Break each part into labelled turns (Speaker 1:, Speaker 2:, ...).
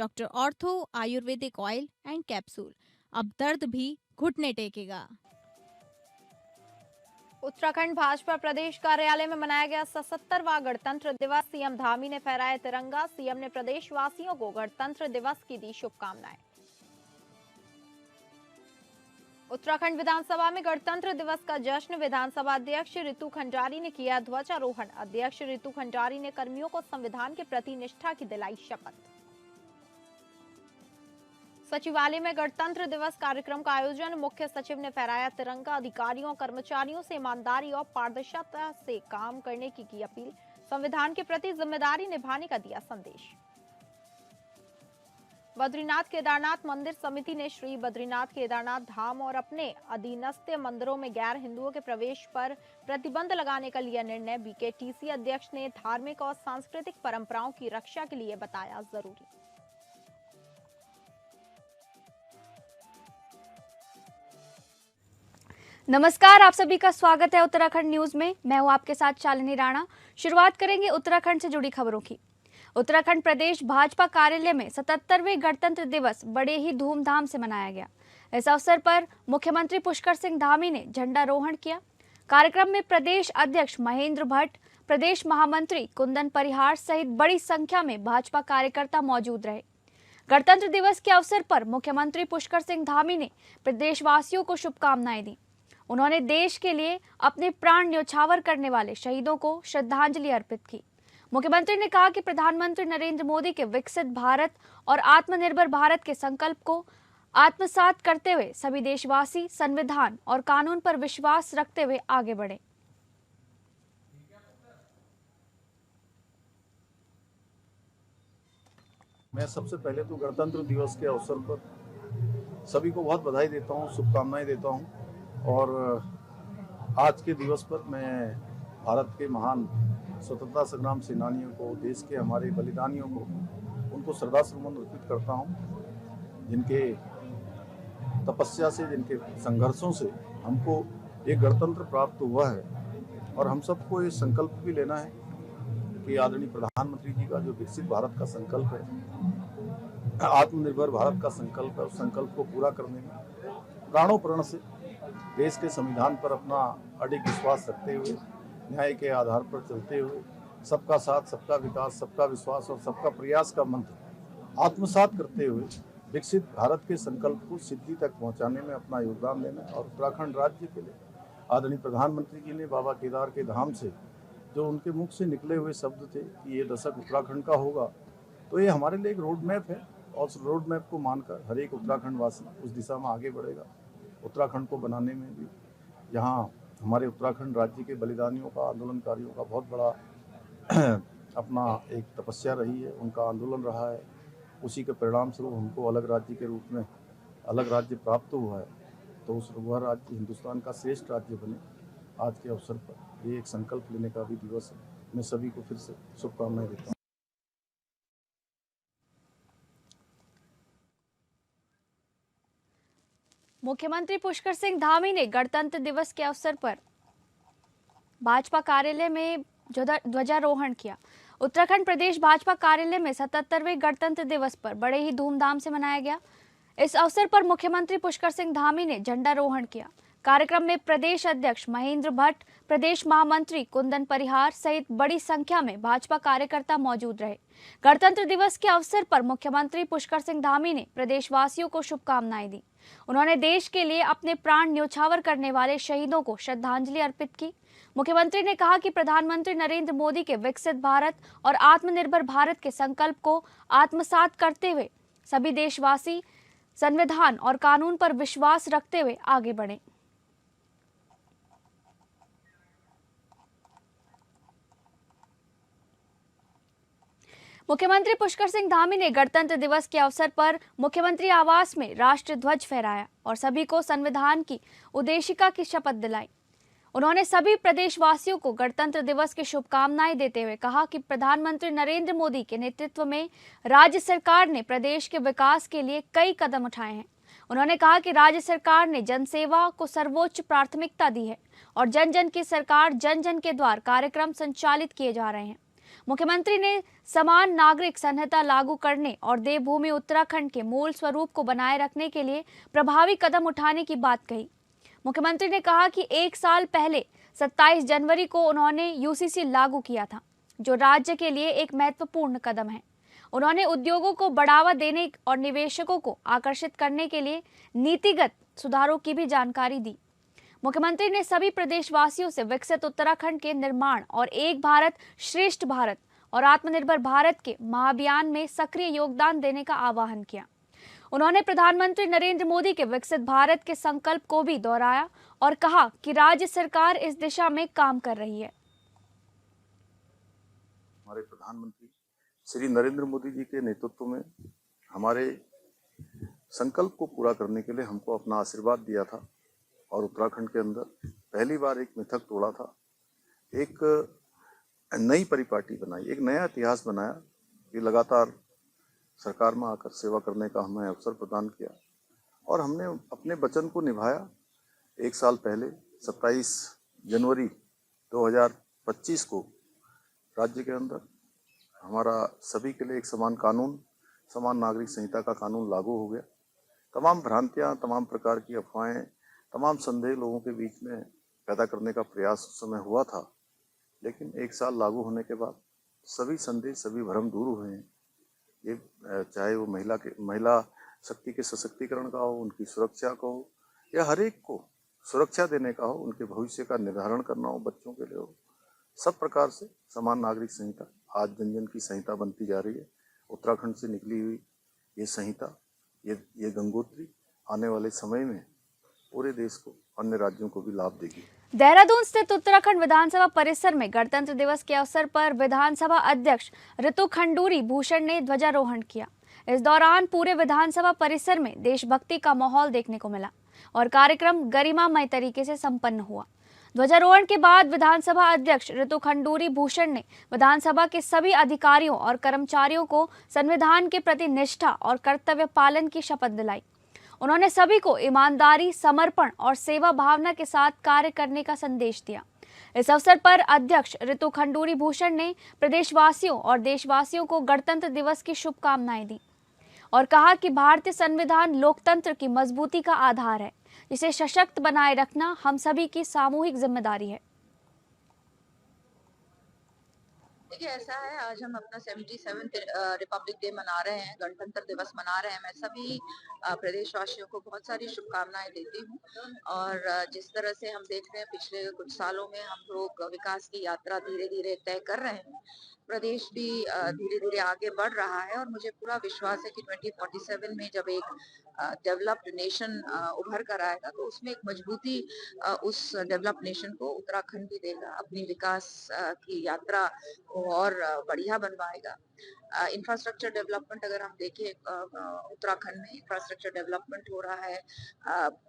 Speaker 1: Doctor ortho Ayurvedic oil and capsule. अब दर्द भी घुटने टेकेगा।
Speaker 2: उत्तराखंड भाजपा प्रदेश कार्यालय में मनाया गया 77वां गणतंत्र दिवस। सीएम धामी ने फहराया तिरंगा। सीएम ने प्रदेशवासियों को गणतंत्र दिवस की दी शुभकामनाएं। उत्तराखंड विधानसभा में गणतंत्र दिवस का जश्न। विधानसभा अध्यक्ष रितु खंडारी ने किया ध्वजारोहण। अध्यक्ष रितु खंडारी ने कर्मियों को संविधान के प्रति निष्ठा की दिलाई शपथ। सचिवालय में गणतंत्र दिवस कार्यक्रम का आयोजन। मुख्य सचिव ने फहराया तिरंगा। अधिकारियों और कर्मचारियों से ईमानदारी और पारदर्शिता से काम करने की अपील। संविधान के प्रति जिम्मेदारी निभाने का दिया संदेश। बद्रीनाथ केदारनाथ मंदिर समिति ने श्री बद्रीनाथ केदारनाथ धाम और अपने अधीनस्थ मंदिरों में गैर हिंदुओं के प्रवेश पर प्रतिबंध लगाने का लिया निर्णय। बीकेटीसी अध्यक्ष ने धार्मिक और सांस्कृतिक परंपराओं की रक्षा के लिए बताया जरूरी।
Speaker 3: नमस्कार, आप सभी का स्वागत है उत्तराखंड न्यूज में। मैं हूं आपके साथ शालिनी राणा। शुरुआत करेंगे उत्तराखंड से जुड़ी खबरों की। उत्तराखंड प्रदेश भाजपा कार्यालय में 77वें गणतंत्र दिवस बड़े ही धूमधाम से मनाया गया। इस अवसर पर मुख्यमंत्री पुष्कर सिंह धामी ने झंडारोहण किया। कार्यक्रम में प्रदेश अध्यक्ष महेंद्र भट्ट, प्रदेश महामंत्री कुंदन परिहार सहित बड़ी संख्या में भाजपा कार्यकर्ता मौजूद रहे। गणतंत्र दिवस के अवसर पर मुख्यमंत्री पुष्कर सिंह धामी ने प्रदेशवासियों को शुभकामनाएं दी। उन्होंने देश के लिए अपने प्राण न्यौछावर करने वाले शहीदों को श्रद्धांजलि अर्पित की। मुख्यमंत्री ने कहा कि प्रधानमंत्री नरेंद्र मोदी के विकसित भारत और आत्मनिर्भर भारत के संकल्प को आत्मसात करते हुए सभी देशवासी संविधान और कानून पर विश्वास रखते हुए आगे बढ़े।
Speaker 4: मैं सबसे पहले तो गणतंत्र दिवस के अवसर पर सभी को बहुत बधाई देता हूँ, शुभकामनाएं देता हूँ। और आज के दिवस पर मैं भारत के महान स्वतंत्रता संग्राम सेनानियों को, देश के हमारे बलिदानियों को, उनको श्रद्धासुमन अर्पित करता हूँ, जिनके तपस्या से, जिनके संघर्षों से हमको ये गणतंत्र प्राप्त हुआ है। और हम सबको ये संकल्प भी लेना है कि आदरणीय प्रधानमंत्री जी का जो विकसित भारत का संकल्प है, आत्मनिर्भर भारत का संकल्प है, उस संकल्प को पूरा करने में प्राणों प्रण से देश के संविधान पर अपना अडिग विश्वास रखते हुए, न्याय के आधार पर चलते हुए, सबका साथ, सबका विकास, सबका विश्वास और सबका प्रयास का मंत्र आत्मसात करते हुए विकसित भारत के संकल्प को सिद्धि तक पहुंचाने में अपना योगदान देना। और उत्तराखंड राज्य के लिए आदरणीय प्रधानमंत्री जी ने बाबा केदार के धाम से जो उनके मुख से निकले हुए शब्द थे कि ये दशक उत्तराखंड का होगा, तो ये हमारे लिए एक रोड मैप है। और उस रोड मैप को मानकर हर एक उत्तराखंड वासी उस दिशा में आगे बढ़ेगा। उत्तराखंड को बनाने में भी यहाँ हमारे उत्तराखंड राज्य के बलिदानियों का, आंदोलनकारियों का बहुत बड़ा अपना एक तपस्या रही है, उनका आंदोलन रहा है। उसी के परिणाम स्वरूप हमको अलग राज्य के रूप में अलग राज्य प्राप्त हुआ है। तो उस वह राज्य हिंदुस्तान का श्रेष्ठ राज्य बने, आज के अवसर पर ये एक संकल्प लेने का भी दिवस है। मैं सभी को फिर से शुभकामनाएं देता हूँ।
Speaker 3: मुख्यमंत्री पुष्कर सिंह धामी ने गणतंत्र दिवस के अवसर पर भाजपा कार्यालय में ध्वजारोहण किया। उत्तराखंड प्रदेश भाजपा कार्यालय में 77वें गणतंत्र दिवस पर बड़े ही धूमधाम से मनाया गया। इस अवसर पर मुख्यमंत्री पुष्कर सिंह धामी ने झंडारोहण किया। कार्यक्रम में प्रदेश अध्यक्ष महेंद्र भट्ट, प्रदेश महामंत्री कुंदन परिहार सहित बड़ी संख्या में भाजपा कार्यकर्ता मौजूद रहे। गणतंत्र दिवस के अवसर पर मुख्यमंत्री पुष्कर सिंह धामी ने प्रदेशवासियों को शुभकामनाएं दी। उन्होंने देश के लिए अपने प्राण न्यौछावर करने वाले शहीदों को श्रद्धांजलि अर्पित की। मुख्यमंत्री ने कहा कि प्रधानमंत्री नरेंद्र मोदी के विकसित भारत और आत्मनिर्भर भारत के संकल्प को आत्मसात करते हुए सभी देशवासी संविधान और कानून पर विश्वास रखते हुए आगे बढ़े। मुख्यमंत्री पुष्कर सिंह धामी ने गणतंत्र दिवस के अवसर पर मुख्यमंत्री आवास में राष्ट्रीय ध्वज फहराया और सभी को संविधान की उद्देशिका की शपथ दिलाई। उन्होंने सभी प्रदेशवासियों को गणतंत्र दिवस की शुभकामनाएं देते हुए कहा कि प्रधानमंत्री नरेंद्र मोदी के नेतृत्व में राज्य सरकार ने प्रदेश के विकास के लिए कई कदम उठाए हैं। उन्होंने कहा कि राज्य सरकार ने जनसेवा को सर्वोच्च प्राथमिकता दी है और जन जन की सरकार, जन जन के द्वार कार्यक्रम संचालित किए जा रहे हैं। मुख्यमंत्री ने समान नागरिक संहिता लागू करने और देवभूमि उत्तराखंड के मूल स्वरूप को बनाए रखने के लिए प्रभावी कदम उठाने की बात कही। मुख्यमंत्री ने कहा कि 1 साल पहले 27 जनवरी को उन्होंने यूसीसी लागू किया था, जो राज्य के लिए एक महत्वपूर्ण कदम है। उन्होंने उद्योगों को बढ़ावा देने और निवेशकों को आकर्षित करने के लिए नीतिगत सुधारों की भी जानकारी दी। मुख्यमंत्री ने सभी प्रदेशवासियों से विकसित उत्तराखंड के निर्माण और एक भारत श्रेष्ठ भारत और आत्मनिर्भर भारत के महाअभियान में सक्रिय योगदान देने का आह्वान किया। उन्होंने प्रधानमंत्री नरेंद्र मोदी के विकसित भारत के संकल्प को भी दोहराया और कहा कि राज्य सरकार इस दिशा में काम कर रही है।
Speaker 4: हमारे प्रधानमंत्री श्री नरेंद्र मोदी जी के नेतृत्व में हमारे संकल्प को पूरा करने के लिए हमको अपना आशीर्वाद दिया था और उत्तराखंड के अंदर पहली बार एक मिथक तोड़ा था, एक नई परिपाटी बनाई, एक नया इतिहास बनाया कि लगातार सरकार में आकर सेवा करने का हमें अवसर प्रदान किया और हमने अपने वचन को निभाया। 1 साल पहले 27 जनवरी 2025 को राज्य के अंदर हमारा सभी के लिए एक समान कानून, समान नागरिक संहिता का कानून लागू हो गया। तमाम भ्रांतियां, तमाम प्रकार की अफवाहें, तमाम संदेह लोगों के बीच में पैदा करने का प्रयास उस समय हुआ था, लेकिन 1 साल लागू होने के बाद सभी संदेह, सभी भ्रम दूर हुए हैं। ये चाहे वो महिला शक्ति के सशक्तिकरण का हो, उनकी सुरक्षा का हो, या हर एक को सुरक्षा देने का हो, उनके भविष्य का निर्धारण करना हो, बच्चों के लिए हो, सब प्रकार से समान नागरिक संहिता आज जन जन की संहिता बनती जा रही है। उत्तराखंड से निकली हुई ये संहिता, ये गंगोत्री आने वाले समय में पूरे देश को, अन्य राज्यों को भी लाभ देगी।
Speaker 3: देहरादून स्थित उत्तराखंड विधानसभा परिसर में गणतंत्र दिवस के अवसर पर विधानसभा अध्यक्ष ऋतु खंडूरी भूषण ने ध्वजारोहण किया। इस दौरान पूरे विधानसभा परिसर में देशभक्ति का माहौल देखने को मिला और कार्यक्रम गरिमामय तरीके से संपन्न हुआ। ध्वजारोहण के बाद विधानसभा अध्यक्ष ऋतु खंडूरी भूषण ने विधानसभा के सभी अधिकारियों और कर्मचारियों को संविधान के प्रति निष्ठा और कर्तव्य पालन की शपथ दिलाई। उन्होंने सभी को ईमानदारी, समर्पण और सेवा भावना के साथ कार्य करने का संदेश दिया। इस अवसर पर अध्यक्ष ऋतु खंडूरी भूषण ने प्रदेशवासियों और देशवासियों को गणतंत्र दिवस की शुभकामनाएं दी और कहा कि भारतीय संविधान लोकतंत्र की मजबूती का आधार है, जिसे सशक्त बनाए रखना हम सभी की सामूहिक जिम्मेदारी है।
Speaker 5: देखिए, ऐसा है, आज हम अपना 77th रिपब्लिक डे मना रहे हैं, गणतंत्र दिवस मना रहे हैं। मैं सभी प्रदेशवासियों को बहुत सारी शुभकामनाएं देती हूँ और जिस तरह से हम देख रहे हैं पिछले कुछ सालों में हम लोग विकास की यात्रा धीरे धीरे तय कर रहे हैं, प्रदेश भी धीरे धीरे आगे बढ़ रहा है और मुझे पूरा विश्वास है कि 2047 में जब एक डेवलप्ड नेशन उभर कर आएगा तो उसमें एक मजबूती उस डेवलप्ड नेशन को उत्तराखंड भी देगा, अपनी विकास की यात्रा को और बढ़िया बनवाएगा। इंफ्रास्ट्रक्चर डेवलपमेंट अगर हम देखें, उत्तराखंड में इंफ्रास्ट्रक्चर डेवलपमेंट हो रहा है,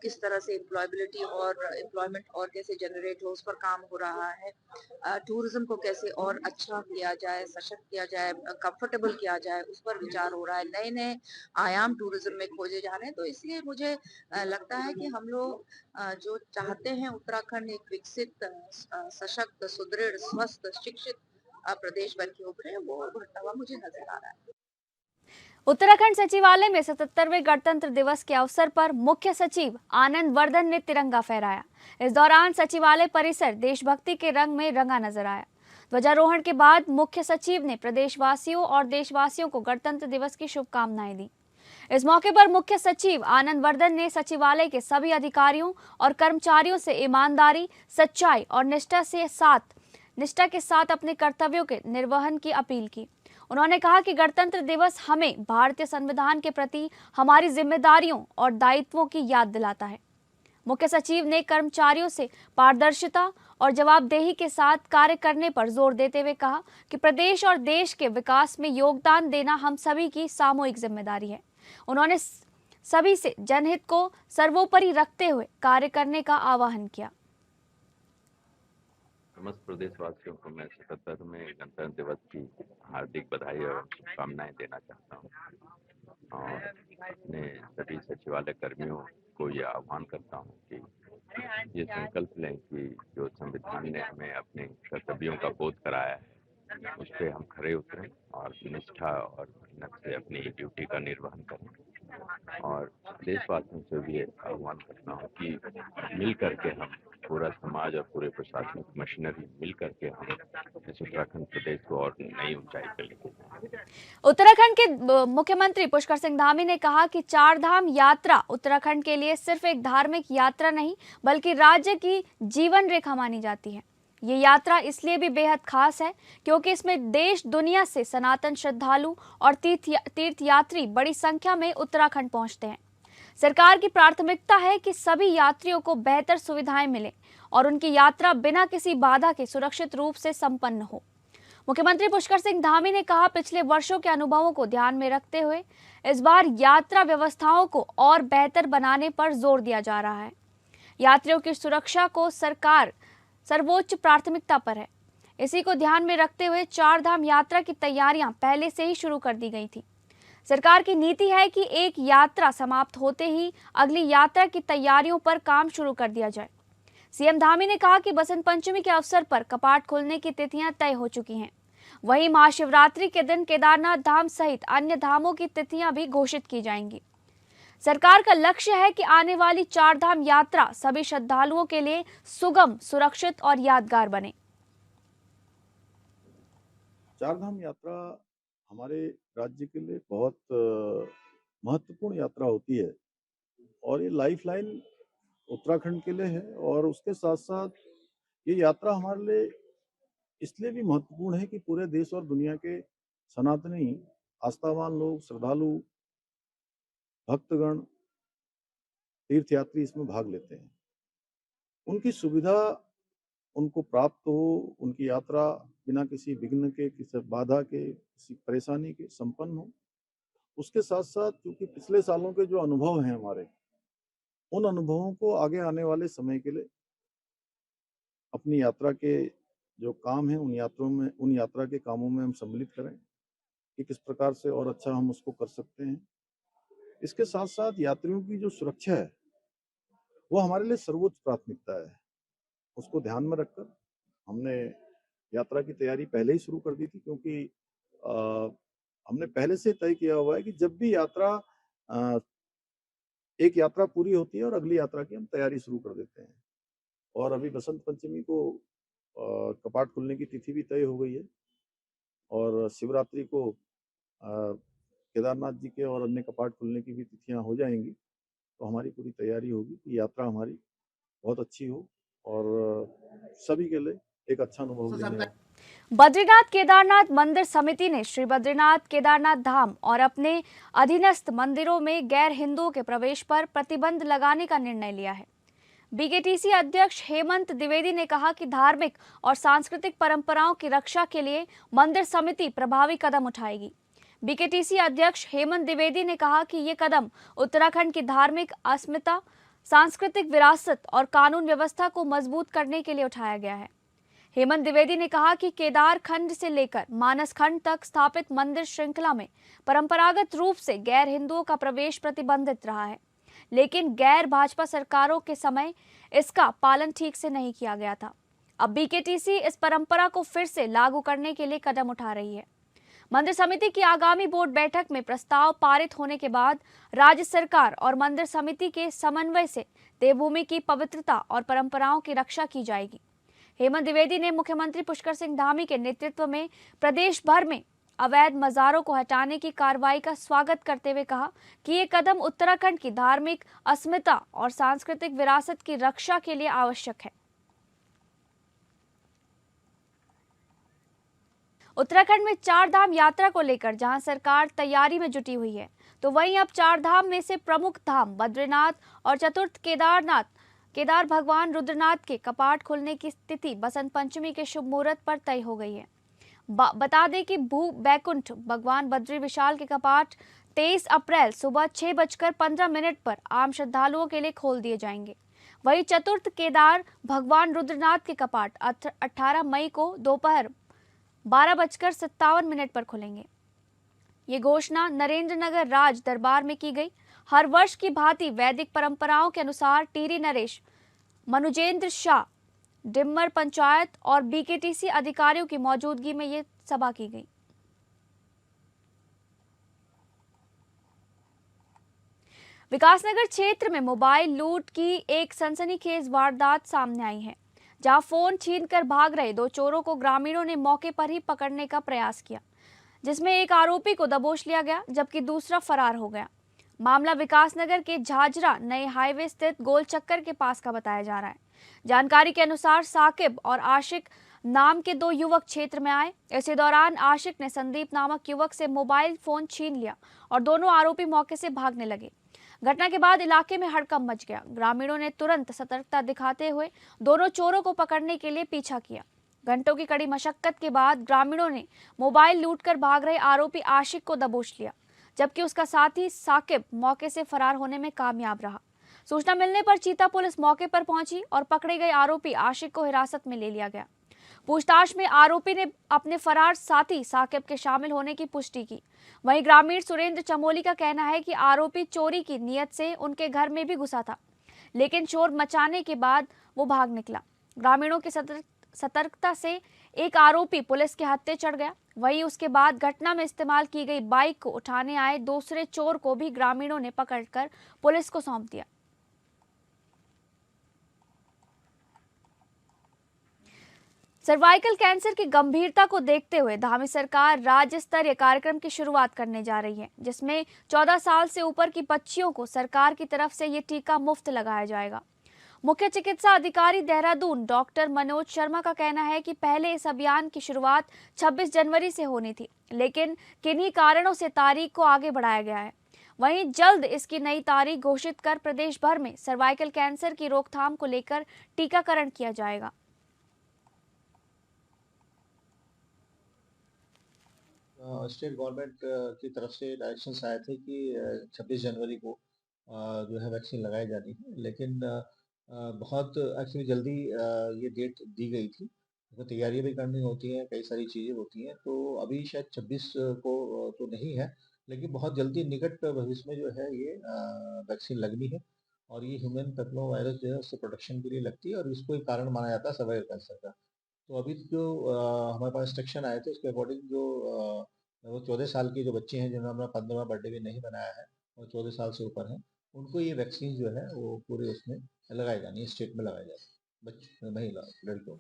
Speaker 5: किस तरह से एम्प्लॉयबिलिटी और एम्प्लॉयमेंट और कैसे जनरेट हो, उस पर काम हो रहा है। टूरिज्म को कैसे और अच्छा किया जाए, सशक्त किया जाए, कंफर्टेबल किया जाए, उस पर विचार हो रहा है। नए नए आयाम टूरिज्म में खोजे जा रहे हैं। तो इसलिए मुझे लगता है कि हम लोग जो चाहते हैं उत्तराखंड एक विकसित, सशक्त, सुदृढ़, स्वस्थ, शिक्षित प्रदेश बन के उभरे, वो बढ़ता हुआ मुझे नजर आ रहा है।
Speaker 3: उत्तराखंड सचिवालय में 77वें गणतंत्र दिवस के अवसर पर मुख्य सचिव आनंद वर्धन ने तिरंगा फहराया। इस दौरान सचिवालय परिसर देशभक्ति के रंग में रंगा नजर आया। ध्वजारोहण के बाद मुख्य सचिव ने प्रदेशवासियों और देशवासियों को गणतंत्र दिवस की शुभकामनाएं दी। इस मौके पर मुख्य सचिव आनंद वर्धन ने सचिवालय के सभी अधिकारियों और कर्मचारियों से ईमानदारी, सच्चाई और निष्ठा के साथ अपने कर्तव्यों के निर्वहन की अपील की। उन्होंने कहा कि गणतंत्र दिवस हमें भारतीय संविधान के प्रति हमारी जिम्मेदारियों और दायित्वों की याद दिलाता है। मुख्य सचिव ने कर्मचारियों से पारदर्शिता और जवाबदेही के साथ कार्य करने पर जोर देते हुए कहा कि प्रदेश और देश के विकास में योगदान देना हम सभी की सामूहिक जिम्मेदारी है। उन्होंने सभी से जनहित को सर्वोपरि रखते हुए कार्य करने का आह्वान किया।
Speaker 6: समस्त प्रदेशवासियों को मैं 77वें गणतंत्र दिवस की हार्दिक बधाई और शुभकामनाएं देना चाहता हूं और अपने सभी सचिवालय कर्मियों को यह आह्वान करता हूं कि ये संकल्प लें कि जो संविधान ने हमें अपने कर्तव्यों का बोध कराया है उस पर हम खरे उतरें और निष्ठा और मेहनत से अपनी ड्यूटी का निर्वहन करें। और देशवासियों से भी आह्वान करता हूँ कि मिल करके हम पूरा समाज और पूरे प्रशासनिक मशीनरी मिल करके हम इस उत्तराखंड प्रदेश को और नई ऊंचाई पर लेके जाएं।
Speaker 3: उत्तराखंड के मुख्यमंत्री पुष्कर सिंह धामी ने कहा कि चार धाम यात्रा उत्तराखंड के लिए सिर्फ एक धार्मिक यात्रा नहीं बल्कि राज्य की जीवन रेखा मानी जाती है। ये यात्रा इसलिए भी बेहद खास है क्योंकि इसमें देश दुनिया से सनातन श्रद्धालु और तीर्थ यात्री बड़ी संख्या में उत्तराखंड पहुंचते हैं। सरकार की प्राथमिकता है कि सभी यात्रियों को बेहतर सुविधाएं मिले और उनकी यात्रा बिना किसी बाधा के सुरक्षित रूप से संपन्न हो। मुख्यमंत्री पुष्कर सिंह धामी ने कहा, पिछले वर्षों के अनुभवों को ध्यान में रखते हुए इस बार यात्रा व्यवस्थाओं को और बेहतर बनाने पर जोर दिया जा रहा है। यात्रियों की सुरक्षा को सरकार सर्वोच्च प्राथमिकता पर है। इसी को ध्यान में रखते हुए चार धाम यात्रा की तैयारियां पहले से ही शुरू कर दी गई थी। सरकार की नीति है कि एक यात्रा समाप्त होते ही अगली यात्रा की तैयारियों पर काम शुरू कर दिया जाए। सीएम धामी ने कहा कि बसंत पंचमी के अवसर पर कपाट खोलने की तिथियां तय हो चुकी हैं। वहीं महाशिवरात्रि के दिन केदारनाथ धाम सहित अन्य धामों की तिथियां भी घोषित की जाएंगी। सरकार का लक्ष्य है कि आने वाली चार धाम यात्रा सभी श्रद्धालुओं के लिए सुगम, सुरक्षित और यादगार बने।
Speaker 4: चार धाम यात्रा हमारे राज्य के लिए बहुत महत्वपूर्ण यात्रा होती है और ये लाइफलाइन उत्तराखंड के लिए है। और उसके साथ साथ ये यात्रा हमारे लिए इसलिए भी महत्वपूर्ण है कि पूरे देश और दुनिया के सनातनी आस्थावान लोग, श्रद्धालु, भक्तगण, तीर्थयात्री इसमें भाग लेते हैं। उनकी सुविधा उनको प्राप्त हो, उनकी यात्रा बिना किसी विघ्न के, किसी बाधा के, किसी परेशानी के संपन्न हो। उसके साथ साथ क्योंकि पिछले सालों के जो अनुभव हैं हमारे, उन अनुभवों को आगे आने वाले समय के लिए अपनी यात्रा के जो काम हैं उन यात्रा के कामों में हम सम्मिलित करें कि किस प्रकार से और अच्छा हम उसको कर सकते हैं। इसके साथ साथ यात्रियों की जो सुरक्षा है वो हमारे लिए सर्वोच्च प्राथमिकता है। उसको ध्यान में रखकर हमने यात्रा की तैयारी पहले ही शुरू कर दी थी, क्योंकि हमने पहले से तय किया हुआ है कि जब भी एक यात्रा पूरी होती है और अगली यात्रा की हम तैयारी शुरू कर देते हैं। और अभी बसंत पंचमी को कपाट खुलने की तिथि भी तय हो गई है और शिवरात्रि को केदारनाथ जी के और अन्य कपाट खुलने की भी तिथियां हो जाएंगी। तो हमारी पूरी तैयारी होगी कि यात्रा हमारी बहुत अच्छी हो और सभी के लिए एक अच्छा अनुभव देने वाला।
Speaker 3: बद्रीनाथ केदारनाथ मंदिर समिति ने श्री बद्रीनाथ केदारनाथ धाम और अपने अधीनस्थ मंदिरों में गैर हिंदुओं के प्रवेश पर प्रतिबंध लगाने का निर्णय लिया है। बीकेटीसी अध्यक्ष हेमंत द्विवेदी ने कहा कि धार्मिक और सांस्कृतिक परंपराओं की रक्षा के लिए मंदिर समिति प्रभावी कदम उठाएगी। बीकेटीसी अध्यक्ष हेमंत द्विवेदी ने कहा कि ये कदम उत्तराखंड की धार्मिक अस्मिता, सांस्कृतिक विरासत और कानून व्यवस्था को मजबूत करने के लिए उठाया गया है। हेमंत द्विवेदी ने कहा कि केदार खंड से लेकर मानस खंड तक स्थापित मंदिर श्रृंखला में परंपरागत रूप से गैर हिंदुओं का प्रवेश प्रतिबंधित रहा है, लेकिन गैर भाजपा सरकारों के समय इसका पालन ठीक से नहीं किया गया था। अब बीकेटीसी इस परंपरा को फिर से लागू करने के लिए कदम उठा रही है। मंदिर समिति की आगामी बोर्ड बैठक में प्रस्ताव पारित होने के बाद राज्य सरकार और मंदिर समिति के समन्वय से देवभूमि की पवित्रता और परंपराओं की रक्षा की जाएगी। हेमंत द्विवेदी ने मुख्यमंत्री पुष्कर सिंह धामी के नेतृत्व में प्रदेश भर में अवैध मज़ारों को हटाने की कार्रवाई का स्वागत करते हुए कहा कि ये कदम उत्तराखंड की धार्मिक अस्मिता और सांस्कृतिक विरासत की रक्षा के लिए आवश्यक है। उत्तराखंड में चार धाम यात्रा को लेकर जहां सरकार तैयारी में जुटी हुई है, तो वहीं अब चार धाम में से प्रमुख धाम बद्रीनाथ और चतुर्थ केदार भगवान रुद्रनाथ के कपाट खुलने की तिथि बसंत पंचमी के शुभ मुहूर्त पर तय हो गई है। बता दें कि भू बैकुंठ भगवान बद्री विशाल के कपाट 23 अप्रैल सुबह 6:15 पर आम श्रद्धालुओं के लिए खोल दिए जाएंगे। वहीं चतुर्थ केदार भगवान रुद्रनाथ के कपाट 18 मई को दोपहर 12:57 पर खुलेंगे। ये घोषणा नरेंद्रनगर राज दरबार में की गई। हर वर्ष की भांति वैदिक परंपराओं के अनुसार टिहरी नरेश मनुजेंद्र शाह डिम्मर पंचायत और बीकेटीसी अधिकारियों की मौजूदगी में ये सभा की गई। विकासनगर क्षेत्र में मोबाइल लूट की एक सनसनीखेज वारदात सामने आई है, जहां फोन छीनकर भाग रहे 2 चोरों को ग्रामीणों ने मौके पर ही पकड़ने का प्रयास किया, जिसमें एक आरोपी को दबोच लिया गया जबकि दूसरा फरार हो गया। मामला विकासनगर के झाझरा नए हाईवे स्थित गोल चक्कर के पास का बताया जा रहा है। जानकारी के अनुसार साकिब और आशिक नाम के 2 युवक क्षेत्र में आए। इसी दौरान आशिक ने संदीप नामक युवक से मोबाइल फोन छीन लिया और दोनों आरोपी मौके से भागने लगे। घटना के बाद इलाके में हड़कंप मच गया। ग्रामीणों ने तुरंत सतर्कता दिखाते हुए दोनों चोरों को पकड़ने के लिए पीछा किया। घंटों की कड़ी मशक्कत के बाद ग्रामीणों ने मोबाइल लूटकर भाग रहे आरोपी आशिक को दबोच लिया, जबकि उसका साथी साकिब मौके से फरार होने में कामयाब रहा। सूचना मिलने पर चीता पुलिस मौके पर पहुंची और पकड़े गए आरोपी आशिक को हिरासत में ले लिया गया। पूछताछ में आरोपी ने अपने फरार साथी साकिब के शामिल होने की पुष्टि की। वहीं ग्रामीण सुरेंद्र चमोली का कहना है कि आरोपी चोरी की नीयत से उनके घर में भी घुसा था, लेकिन शोर मचाने के बाद वो भाग निकला। ग्रामीणों की सतर्कता से एक आरोपी पुलिस के हत्थे चढ़ गया। वहीं उसके बाद घटना में इस्तेमाल की गई बाइक को उठाने आए दूसरे चोर को भी ग्रामीणों ने पकड़कर पुलिस को सौंप दिया। सर्वाइकल कैंसर की गंभीरता को देखते हुए धामी सरकार राज्य स्तरीय कार्यक्रम की शुरुआत करने जा रही है, जिसमें 14 साल से ऊपर की बच्चियों को सरकार की तरफ से ये टीका मुफ्त लगाया जाएगा। मुख्य चिकित्सा अधिकारी देहरादून डॉक्टर मनोज शर्मा का कहना है कि पहले इस अभियान की शुरुआत 26 जनवरी से होनी थी, लेकिन किन्हीं कारणों से तारीख को आगे बढ़ाया गया है। वहीं जल्द इसकी नई तारीख घोषित कर प्रदेश भर में सर्वाइकल कैंसर की रोकथाम को लेकर टीकाकरण किया जाएगा।
Speaker 7: स्टेट गवर्नमेंट की तरफ से डायरेक्शंस आए थे कि 26 जनवरी को जो है वैक्सीन लगाई जानी है, लेकिन बहुत एक्चुअली जल्दी ये डेट दी गई थी, तो तैयारियां भी करनी होती हैं, कई सारी चीज़ें होती हैं, तो अभी शायद 26 को तो नहीं है, लेकिन बहुत जल्दी निकट भविष्य में जो है ये वैक्सीन लगनी है। और ये ह्यूमन पेप्लो वायरस जो है उससे प्रोटेक्शन के लिए लगती है और इसको एक कारण माना जाता है सर्वाइकल कैंसर का। तो अभी जो हमारे पास इंस्ट्रक्शन आए थे उसके अकॉर्डिंग जो वो 14 साल के जो बच्चे हैं जिन्होंने अपना 15वां बर्थडे भी नहीं बनाया है और 14 साल से ऊपर हैं, उनको ये वैक्सीन जो है वो पूरे उसमें लगाई जानी है, स्टेट में लगाई जाए बच्चे महिला लड़कियों।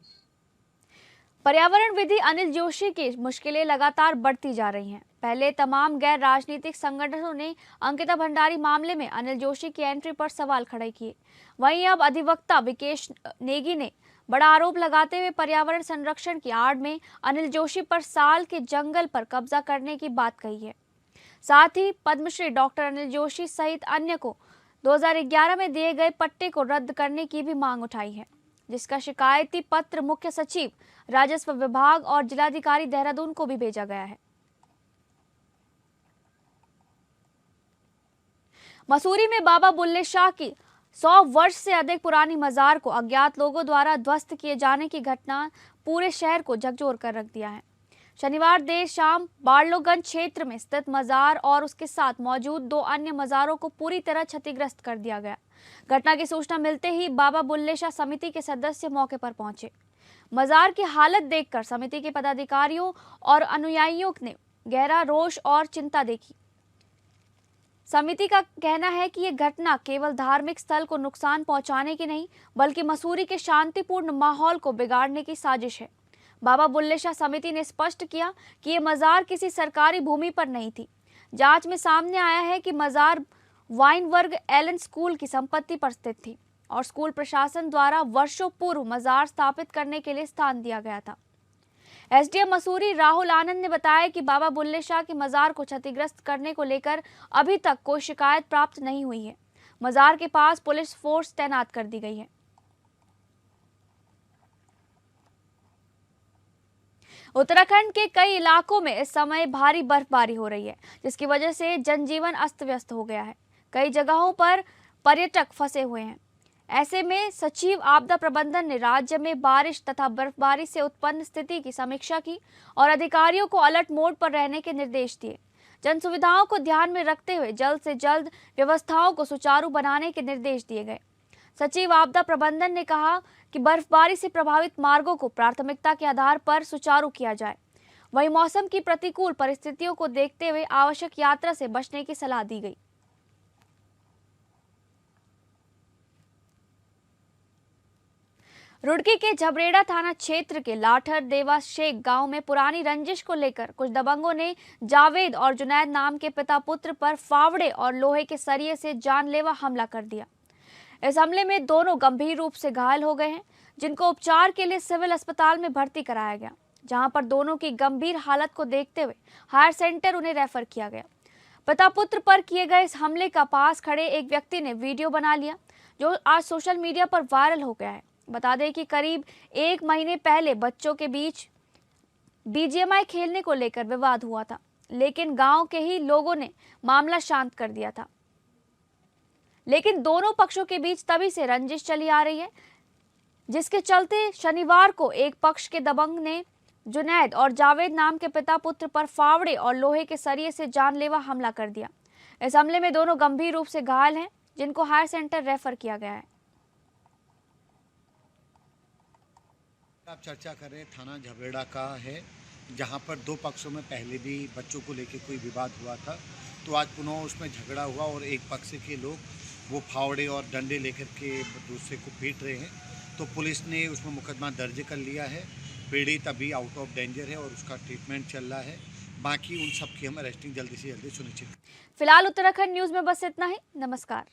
Speaker 3: पर्यावरण विधि अनिल जोशी की मुश्किलें लगातार बढ़ती जा रही हैं। पहले तमाम गैर राजनीतिक संगठनों ने अंकिता भंडारी मामले में अनिल जोशी की एंट्री पर सवाल खड़े किए। वहीं अब अधिवक्ता विकेश नेगी ने बड़ा आरोप लगाते हुए पर्यावरण संरक्षण की आड़ में अनिल जोशी पर साल के जंगल पर कब्जा करने की बात कही है। साथ ही पद्मश्री डॉक्टर अनिल जोशी सहित अन्य को 2011 में दिए गए पट्टे को रद्द करने की भी मांग उठाई है, जिसका शिकायती पत्र मुख्य सचिव राजस्व विभाग और जिलाधिकारी देहरादून को भी भेजा गया है। मसूरी में बाबा बुल्ले शाह की 100 वर्ष से अधिक पुरानी मजार को अज्ञात लोगों द्वारा ध्वस्त किए जाने की घटना पूरे शहर को झकझोर कर रख दिया है। शनिवार देर शाम बाड़लोगंज क्षेत्र में स्थित मजार और उसके साथ मौजूद 2 अन्य मजारों को पूरी तरह क्षतिग्रस्त कर दिया गया। घटना की सूचना मिलते ही बाबा बुल्ले शाह समिति के सदस्य मौके पर पहुंचे। मजार की हालत देखकर समिति के पदाधिकारियों और अनुयायियों ने गहरा रोष और चिंता देखी। समिति का कहना है कि यह घटना केवल धार्मिक स्थल को नुकसान पहुंचाने की नहीं, बल्कि मसूरी के शांतिपूर्ण माहौल को बिगाड़ने की साजिश है। बाबा बुल्ले शाह समिति ने स्पष्ट किया कि यह मजार किसी सरकारी भूमि पर नहीं थी। जांच में सामने आया है कि मजार वाइनवर्ग एलन स्कूल की संपत्ति पर स्थित थी और स्कूल प्रशासन द्वारा वर्षों पूर्व मजार स्थापित करने के लिए स्थान दिया गया था। एसडीएम मसूरी राहुल आनंद ने बताया कि बाबा बुल्ले शाह की मजार को क्षतिग्रस्त करने को लेकर अभी तक कोई शिकायत प्राप्त नहीं हुई है। मजार के पास पुलिस फोर्स तैनात कर दी गई है। उत्तराखंड के कई इलाकों में इस समय भारी बर्फबारी हो रही है, जिसकी वजह से जनजीवन अस्त व्यस्त हो गया है। कई जगहों पर पर्यटक फंसे हुए हैं। ऐसे में सचिव आपदा प्रबंधन ने राज्य में बारिश तथा बर्फबारी से उत्पन्न स्थिति की समीक्षा की और अधिकारियों को अलर्ट मोड पर रहने के निर्देश दिए। जन सुविधाओं को ध्यान में रखते हुए जल्द से जल्द व्यवस्थाओं को सुचारू बनाने के निर्देश दिए गए। सचिव आपदा प्रबंधन ने कहा कि बर्फबारी से प्रभावित मार्गों को प्राथमिकता के आधार पर सुचारू किया जाए। वहीं मौसम की प्रतिकूल परिस्थितियों को देखते हुए आवश्यक यात्रा से बचने की सलाह दी गई। रुड़की के झबरेड़ा थाना क्षेत्र के लाठर देवा शेख गांव में पुरानी रंजिश को लेकर कुछ दबंगों ने जावेद और जुनैद नाम के पिता पुत्र पर फावड़े और लोहे के सरिये से जानलेवा हमला कर दिया। इस हमले में दोनों गंभीर रूप से घायल हो गए हैं, जिनको उपचार के लिए सिविल अस्पताल में भर्ती कराया गया, जहां पर दोनों की गंभीर हालत को देखते हुए हायर सेंटर उन्हें रेफर किया गया। पिता पुत्र पर किए गए इस हमले का पास खड़े एक व्यक्ति ने वीडियो बना लिया, जो आज सोशल मीडिया पर वायरल हो गया है। बता दें कि करीब 1 महीने पहले बच्चों के बीच बीजीएमआई खेलने को लेकर विवाद हुआ था, लेकिन गांव के ही लोगों ने मामला शांत कर दिया था। लेकिन दोनों पक्षों के बीच तभी से रंजिश चली आ रही है, जिसके चलते शनिवार को एक पक्ष के दबंग ने जुनैद और जावेद नाम के पिता पुत्र पर फावड़े और लोहे के सरिये से जानलेवा हमला कर दिया। इस हमले में दोनों गंभीर रूप से घायल हैं, जिनको हायर सेंटर रेफर किया गया है।
Speaker 8: आप चर्चा कर रहे हैं थाना झबरेड़ा का है, जहां पर दो पक्षों में पहले भी बच्चों को लेकर कोई विवाद हुआ था। तो आज पुनः उसमें झगड़ा हुआ और एक पक्ष के लोग वो फावड़े और डंडे लेकर के दूसरे को पीट रहे हैं। तो पुलिस ने उसमें मुकदमा दर्ज कर लिया है। पीड़ित अभी आउट ऑफ डेंजर है और उसका ट्रीटमेंट चल रहा है। बाकी उन सब की हम अरेस्टिंग जल्दी से जल्दी सुनिश्चित।
Speaker 3: फिलहाल उत्तराखंड न्यूज में बस इतना ही। नमस्कार।